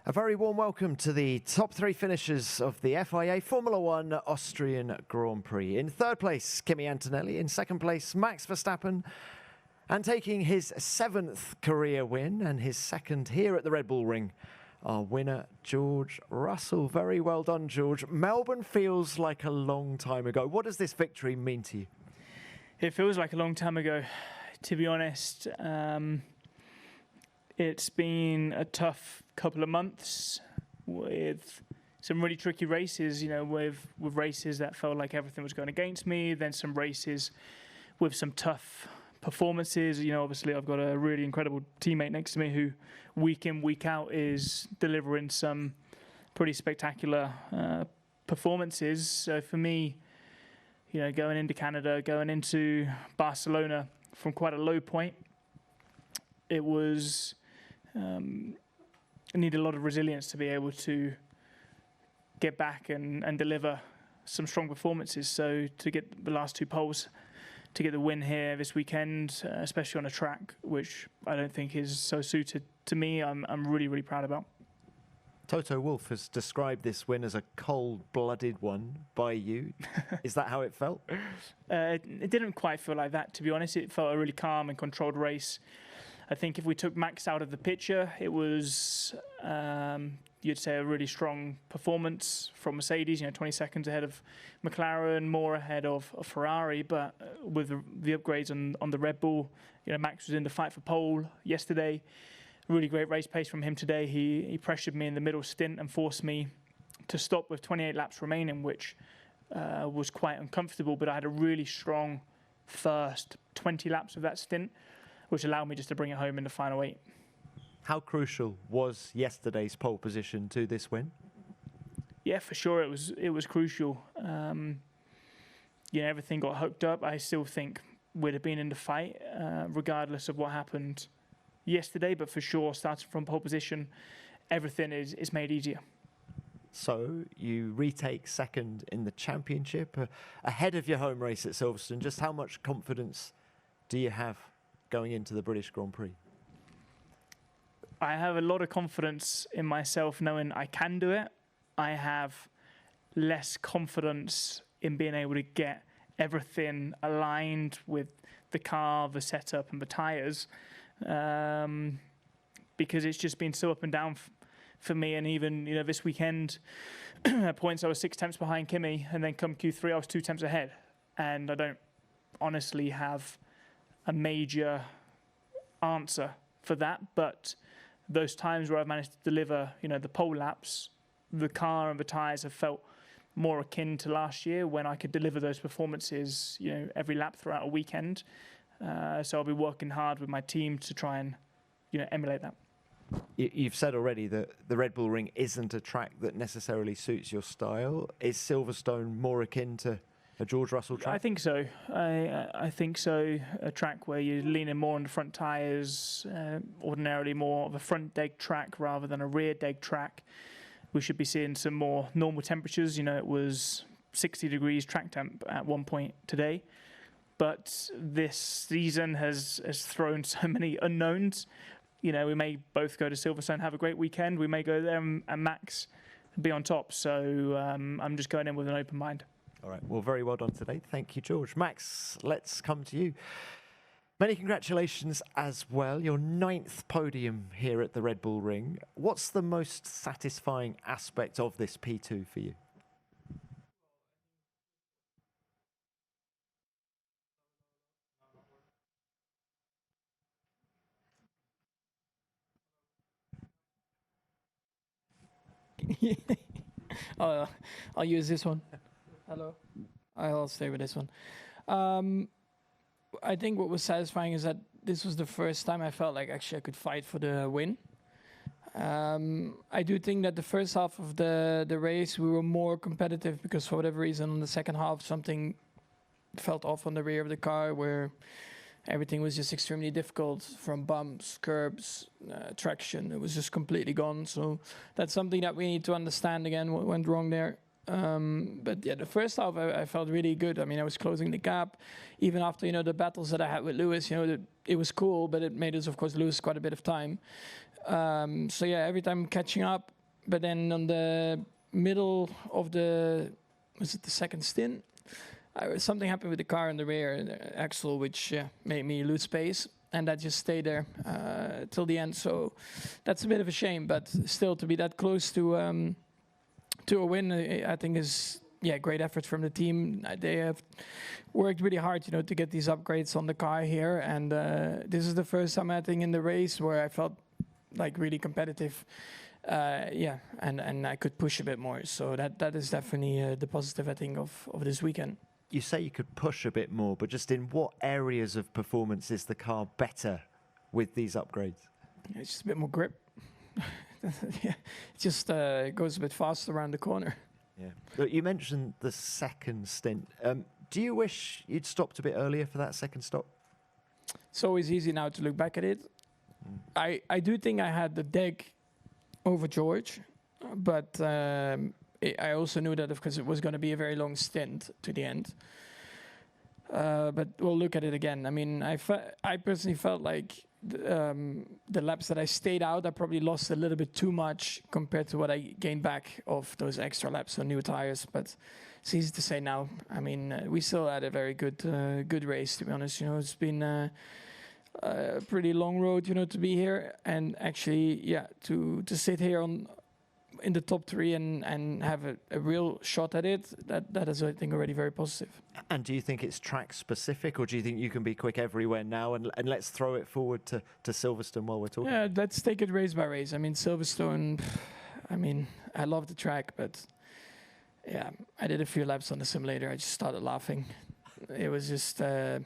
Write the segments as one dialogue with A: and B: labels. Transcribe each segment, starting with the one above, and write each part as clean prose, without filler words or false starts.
A: A very warm welcome to the top three finishers of the FIA Formula One Austrian Grand Prix. In third place, Kimi Antonelli. In second place, Max Verstappen. And taking his 7th career win and his second here at the Red Bull Ring, our winner, George Russell. Very well done, George. Melbourne feels like a long time ago. What does this victory mean to you?
B: It feels like a long time ago, to be honest. It's been a tough couple of months with some really tricky races, with races that felt like everything was going against me, then some races with some tough performances. Obviously I've got a really incredible teammate next to me who week in, week out is delivering some pretty spectacular performances. So for me, going into Canada, going into Barcelona from quite a low point, it was I need a lot of resilience to be able to get back and deliver some strong performances. So to get the last 2 poles, to get the win here this weekend, especially on a track which I don't think is so suited to me, I'm really, really proud about.
A: Toto Wolff has described this win as a cold-blooded one by you. Is that how it felt?
B: It didn't quite feel like that, to be honest. It felt a really calm and controlled race. I think if we took Max out of the picture, it was, you'd say, a really strong performance from Mercedes, 20 seconds ahead of McLaren, more ahead of Ferrari. But with the upgrades on the Red Bull, Max was in the fight for pole yesterday. Really great race pace from him today. He pressured me in the middle stint and forced me to stop with 28 laps remaining, which was quite uncomfortable. But I had a really strong first 20 laps of that stint, which allowed me just to bring it home in the final 8.
A: How crucial was yesterday's pole position to this win?
B: Yeah, for sure, it was crucial. Everything got hooked up. I still think we'd have been in the fight, regardless of what happened yesterday. But for sure, starting from pole position, everything is made easier.
A: So you retake second in the championship, ahead of your home race at Silverstone. Just how much confidence do you have going into the British Grand Prix?
B: I have a lot of confidence in myself knowing I can do it. I have less confidence in being able to get everything aligned with the car, the setup and the tyres, because it's just been so up and down for me. And even this weekend, at points I was 6 tenths behind Kimmy, and then come Q3 I was 2 tenths ahead. And I don't honestly have a major answer for that, but those times where I've managed to deliver, the pole laps, the car and the tyres have felt more akin to last year when I could deliver those performances, every lap throughout a weekend. So I'll be working hard with my team to try and, emulate that.
A: You've said already that the Red Bull Ring isn't a track that necessarily suits your style. Is Silverstone more akin to a George Russell track?
B: I think so. I think so. A track where you're leaning more on the front tyres, ordinarily more of a front deg track rather than a rear deg track. We should be seeing some more normal temperatures. It was 60 degrees track temp at one point today. But this season has thrown so many unknowns. We may both go to Silverstone, have a great weekend. We may go there and Max be on top. So I'm just going in with an open mind.
A: All right, well, very well done today. Thank you, George. Max, let's come to you. Many congratulations as well. Your 9th podium here at the Red Bull Ring. What's the most satisfying aspect of this P2 for you?
C: I'll use this one. Hello. I'll stay with this one. I think what was satisfying is that this was the first time I felt like actually I could fight for the win. I do think that the first half of the race we were more competitive because for whatever reason on the second half something felt off on the rear of the car where everything was just extremely difficult from bumps, curbs, traction. It was just completely gone. So that's something that we need to understand again what went wrong there. But yeah, the first half I felt really good. I mean, I was closing the gap, even after the battles that I had with Lewis. It was cool, but it made us, of course, lose quite a bit of time. So yeah, every time catching up. But then on the middle of the second stint, something happened with the car in the rear axle, which made me lose space. And that just stayed there till the end. So that's a bit of a shame. But still, to be that close to a win, I think is great effort from the team. They have worked really hard, to get these upgrades on the car here. And this is the first time I think in the race where I felt like really competitive. And I could push a bit more. So that is definitely the positive, I think, of this weekend.
A: You say you could push a bit more, but just in what areas of performance is the car better with these upgrades?
C: It's just a bit more grip. It just goes a bit faster around the corner.
A: Yeah. Look, you mentioned the second stint. Do you wish you'd stopped a bit earlier for that second stop?
C: It's always easy now to look back at it. I do think I had the deck over George, but I also knew that, of course, it was going to be a very long stint to the end. But we'll look at it again. I mean, I personally felt like the laps that I stayed out, I probably lost a little bit too much compared to what I gained back of those extra laps on new tires. But it's easy to say now. I mean, we still had a very good race, to be honest. It's been a pretty long road, to be here. And actually, to sit here in the top three and have a real shot at it, that is, I think, already very positive.
A: And do you think it's track specific, or do you think you can be quick everywhere now? And let's throw it forward to Silverstone while we're talking.
C: Yeah, let's take it race by race. I mean, Silverstone, I love the track, but yeah, I did a few laps on the simulator. I just started laughing. It was just, it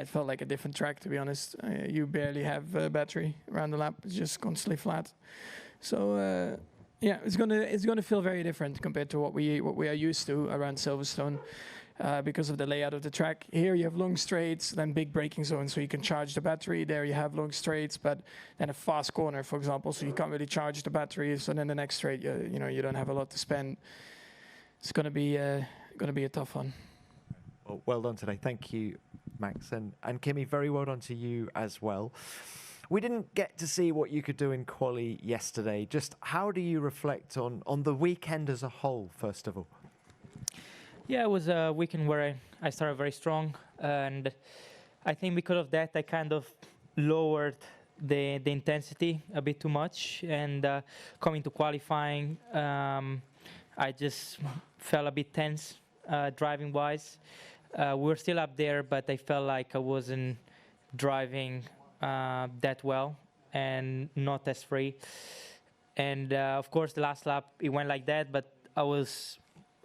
C: felt like a different track, to be honest. You barely have a battery around the lap. It's just constantly flat. So it's gonna feel very different compared to what we are used to around Silverstone, because of the layout of the track. Here you have long straights, then big braking zones, so you can charge the battery. There you have long straights, but then a fast corner, for example, so you can't really charge the battery. So then the next straight, you don't have a lot to spend. It's gonna be a tough one.
A: Well done today. Thank you, Max, and Kimmy. Very well done to you as well. We didn't get to see what you could do in quali yesterday. Just how do you reflect on the weekend as a whole, first of all?
D: Yeah, it was a weekend where I started very strong, and I think because of that I kind of lowered the intensity a bit too much, and coming to qualifying I just felt a bit tense driving wise. We were still up there, but I felt like I wasn't driving that well and not as free. And of course the last lap it went like that, but I was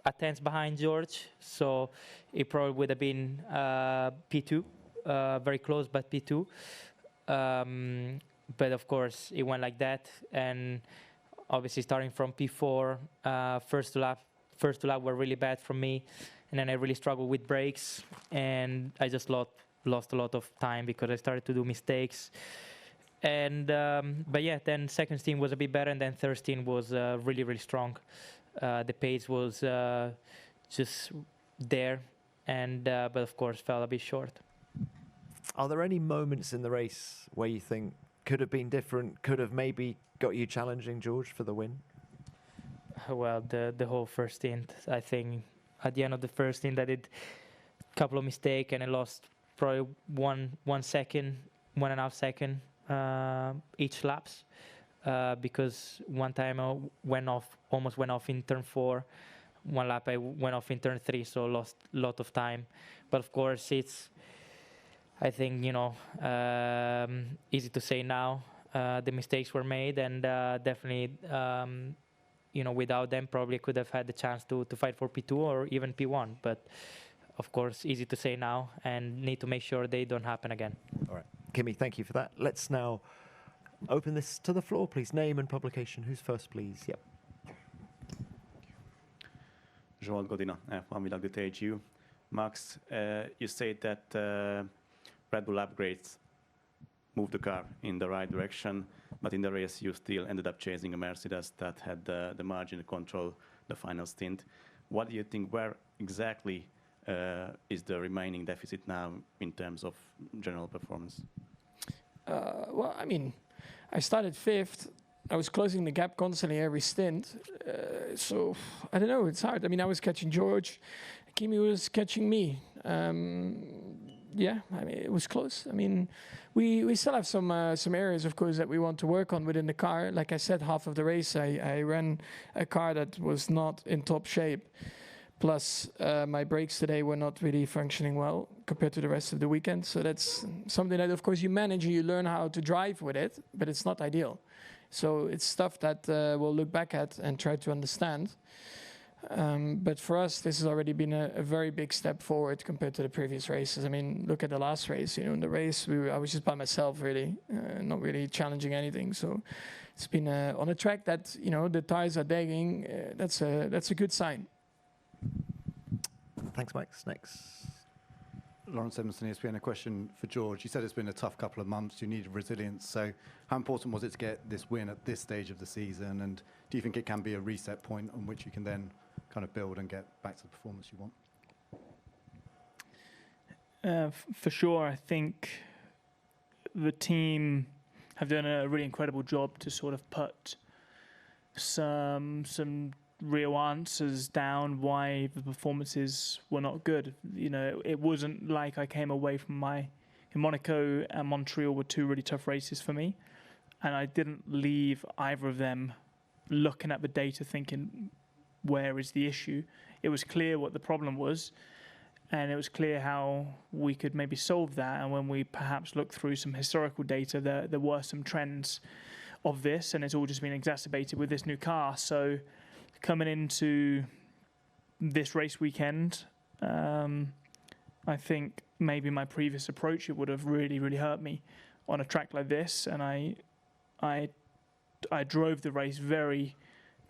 D: a tenth behind George, so it probably would have been P2, very close, but P2. But of course it went like that, and obviously starting from P4, first two lap were really bad for me, and then I really struggled with brakes, and I just lost a lot of time because I started to do mistakes. And but yeah, then second stint was a bit better, and then third stint was really strong. The pace was just there, and but of course fell a bit short.
A: Are there any moments in the race where you think could have been different, could have maybe got you challenging George for the win?
D: Well, the whole first stint, I think at the end of the first stint I did a couple of mistakes, and I lost probably 1 second, 1.5 second each laps, because one time I almost went off in turn 4. One lap I went off in turn 3, so lost a lot of time. But of course it's, I think, easy to say now. The mistakes were made, and definitely, without them probably could have had the chance to fight for P2 or even P1. But of course, easy to say now, and need to make sure they don't happen again.
A: All right. Kimmy, thank you for that. Let's now open this to the floor, please. Name and publication. Who's first, please? Yep.
E: Joel Godina, F1 Vlog DTHU. Max, you said that Red Bull upgrades moved the car in the right direction, but in the race you still ended up chasing a Mercedes that had the margin control the final stint. What do you think? Where exactly is the remaining deficit now in terms of general performance?
C: Well, I mean, I started fifth. I was closing the gap constantly every stint. So I don't know. It's hard. I mean, I was catching George. Kimi was catching me. Yeah, I mean, it was close. I mean, we still have some areas, of course, that we want to work on within the car. Like I said, half of the race, I ran a car that was not in top shape. Plus, my brakes today were not really functioning well compared to the rest of the weekend. So that's something that, of course, you manage and you learn how to drive with it, but it's not ideal. So it's stuff that we'll look back at and try to understand. But for us, this has already been a very big step forward compared to the previous races. I mean, look at the last race. You know, in the race, I was just by myself, really, not really challenging anything. So it's been on a track that, you know, the tires are dagging. That's a good sign.
A: Thanks, Max. Next.
F: Lawrence Emerson, ESPN, a question for George. You said it's been a tough couple of months. You needed resilience. So how important was it to get this win at this stage of the season? And do you think it can be a reset point on which you can then kind of build and get back to the performance you want?
B: For sure, I think the team have done a really incredible job to sort of put some real answers down why the performances were not good. You know, it wasn't like I came away from in Monaco and Montreal were two really tough races for me, and I didn't leave either of them looking at the data thinking, where is the issue? It was clear what the problem was, and it was clear how we could maybe solve that. And when we perhaps looked through some historical data, there were some trends of this, and it's all just been exacerbated with this new car. So coming into this race weekend, I think maybe my previous approach, it would have really, really hurt me on a track like this. And I drove the race very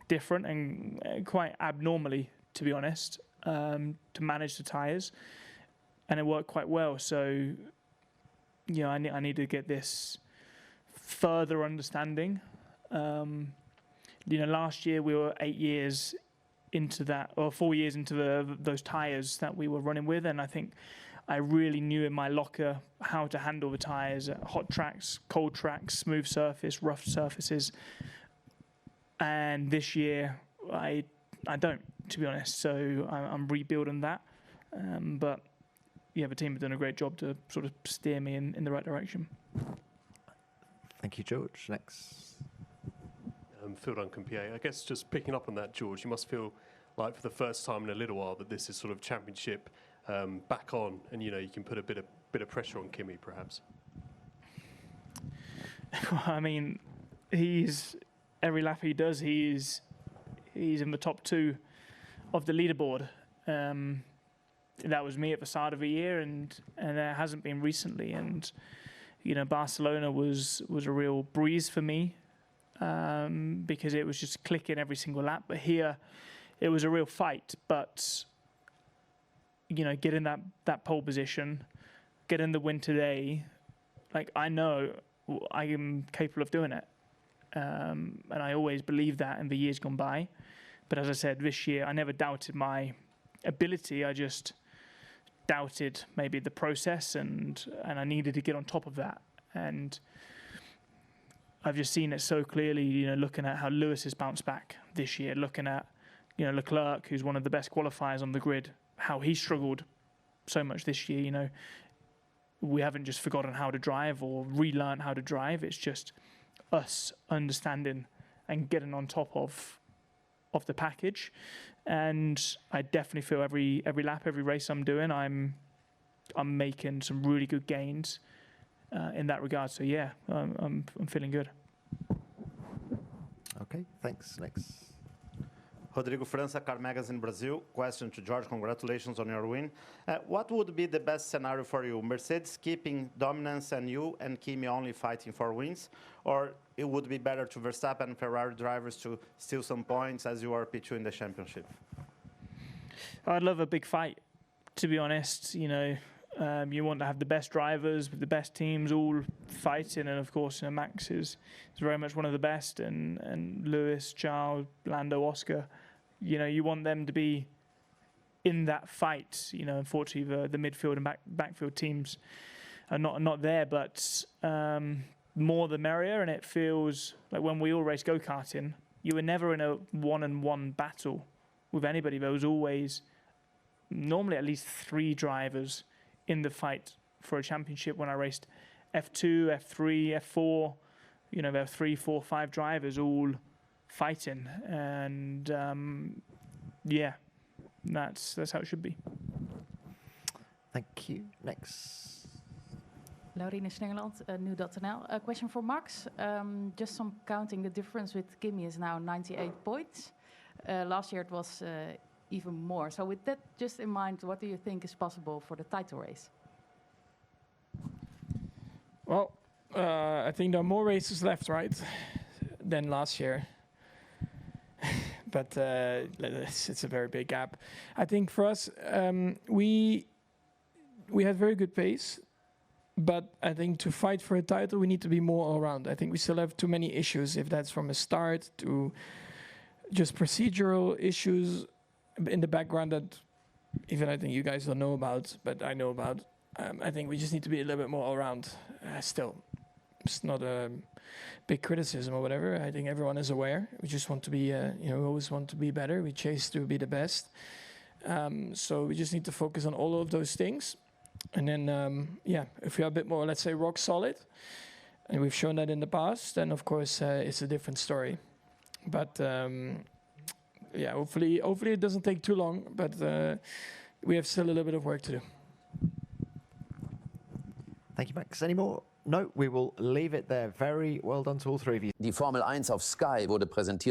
B: different and quite abnormally, to be honest, to manage the tyres, and it worked quite well. So, you know, I need to get this further understanding. You know, last year we were 8 years into that, or 4 years into those tyres that we were running with, and I think I really knew in my locker how to handle the tyres at hot tracks, cold tracks, smooth surface, rough surfaces. And this year, I don't, to be honest. So I'm rebuilding that. But yeah, the team have done a great job to sort of steer me in the right direction.
A: Thank you, George. Next.
G: Phil Duncan, PA. I guess just picking up on that, George, you must feel like for the first time in a little while that this is sort of championship back on, and you know you can put a bit of pressure on Kimmy, perhaps.
B: I mean, every lap he does, he's in the top two of the leaderboard. That was me at the start of the year, and it hasn't been recently. And you know, Barcelona was a real breeze for me because it was just clicking every single lap. But here, it was a real fight. But you know, getting that pole position, getting the win today, like I know I am capable of doing it. And I always believed that in the years gone by. But as I said, this year, I never doubted my ability. I just doubted maybe the process, and I needed to get on top of that. And I've just seen it so clearly, you know, looking at how Lewis has bounced back this year, looking at, you know, Leclerc, who's one of the best qualifiers on the grid, how he struggled so much this year. You know, we haven't just forgotten how to drive or relearned how to drive. It's just us understanding and getting on top of the package. And I definitely feel every lap, every race I'm doing, I'm making some really good gains in that regard. So yeah, I'm feeling good.
A: Okay, thanks. Next.
H: Rodrigo França, Car Magazine Brazil. Question to George. Congratulations on your win. What would be the best scenario for you? Mercedes keeping dominance and you and Kimi only fighting for wins? Or it would be better to Verstappen and Ferrari drivers to steal some points as you are P2 in the championship?
B: I'd love a big fight, to be honest. You know, you want to have the best drivers with the best teams all fighting, and of course, you know, Max is very much one of the best, and Lewis, Charles, Lando, Oscar, you want them to be in that fight. Unfortunately, the midfield and backfield teams are not there, but more the merrier. And it feels like when we all race go-karting, you were never in a one-on-one battle with anybody. There was always normally at least 3 drivers in the fight for a championship. When I raced F2, F3, F4, there were 3, 4, 5 drivers all fighting, and that's how it should be.
A: Thank you. Next.
I: Laurine Snengeland, Nu.nl. A question for Max. Just some counting, the difference with Kimmy is now 98 points. Last year it was even more. So with that just in mind, what do you think is possible for the title race?
C: Well, I think there are more races left, right, than last year. But it's a very big gap. I think for us, we had very good pace. But I think to fight for a title, we need to be more all around. I think we still have too many issues, if that's from a start to just procedural issues in the background that even I think you guys don't know about, but I know about. I think we just need to be a little bit more all around still. It's not a big criticism or whatever. I think everyone is aware. We just want to be, we always want to be better. We chase to be the best. So we just need to focus on all of those things. And then, if we are a bit more, let's say, rock solid, and we've shown that in the past, then of course it's a different story. But hopefully it doesn't take too long. But we have still a little bit of work to do.
A: Thank you, Max. Any more? No, we will leave it there. Very well done to all 3 of you.
J: Die Formel 1 auf Sky wurde präsentiert